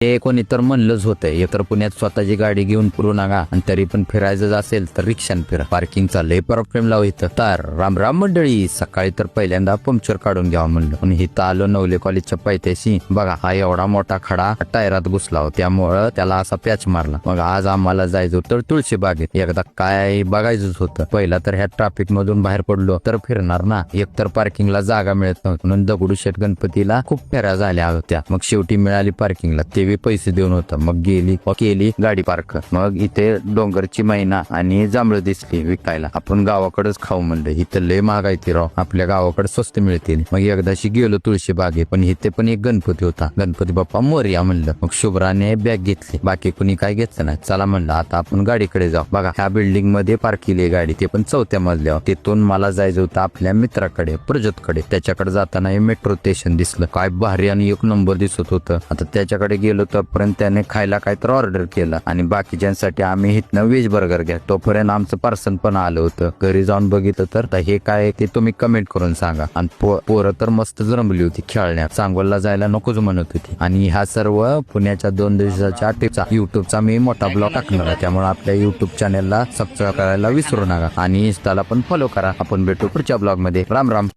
ते कोणी तर म्हणलंच होतं एकतर पुण्यात स्वतःची गाडी घेऊन फिरू नका आणि तरी पण फिरायचं असेल तर रिक्षान फिरा. पार्किंगचा लय प्रॉब्लेम लाव इथं. तर राम राम मंडळी. सकाळी तर पहिल्यांदा पंक्चर काढून घ्यावं म्हणलं पण इथं आलो नवले कॉलेजच्या पायथ्याशी. बघा हा एवढा मोठा खडा टायरात घुसला होता त्यामुळं त्याला असा पॅच मारला. मग आज आम्हाला जायचं होतं तुळशी बागेत. एकदा काय बघायचंच होतं. पहिला तर ह्या ट्रॅफिक मधून बाहेर पडलो तर फिरणार ना. एकतर पार्किंगला जागा मिळत नव्हती म्हणून दगडूशेठ गणपतीला खूप फेऱ्या झाल्या होत्या. मग शेवटी मिळाली पार्किंगला. ते पैसे देऊन होतं. मग केली गाडी पार्क. मग इथे डोंगरची मैना आणि जांभळं दिसली विकायला. आपण गावाकडेच खाऊ म्हणलं. इथं लय महागायती राव. आपल्या गावाकडे स्वस्त मिळतील. मग एकदाशी गेलो तुळशी बागे पण इथे पण एक गणपती होता. गणपती बाप्पा मोरया म्हणलं. मग शुभ्राने बॅग घेतली. बाकी कुणी काय घेतलं नाही. चला म्हणलं आता आपण गाडीकडे जाऊ. बघा ह्या बिल्डिंग मध्ये पार्क केली गाडी. ते पण 4थ्या मजल्यावर. तिथून मला जायचं होतं आपल्या मित्राकडे प्रजोतकडे. त्याच्याकडे जाताना हे मेट्रो स्टेशन दिसलं. काय भारी आणि एक नंबर दिसत होतं. आता त्याच्याकडे गेलो तोपर्यंत त्याने खायला काहीतरी ऑर्डर केलं आणि बाकीच्यांसाठी आम्ही इथनं व्हेज बर्गर घ्या. तोपर्यंत आमचं पार्सल पण आलं होतं. घरी जाऊन बघितलं तर हे काय ते तुम्ही कमेंट करून सांगा. आणि पोरं तर मस्त रमली होती खेळण्यात. सांगोलला जायला नकोच म्हणत होती. आणि ह्या सर्व पुण्याच्या 2 दिवसाच्या ट्रिपचा युट्यूबचा मी मोठा ब्लॉग टाकणार आहे. त्यामुळे आपल्या युट्यूब चॅनलला सबस्क्राईब करायला विसरू नका आणि इंस्टाला पण फॉलो करा. आपण भेटू पुढच्या ब्लॉग मध्ये. राम राम.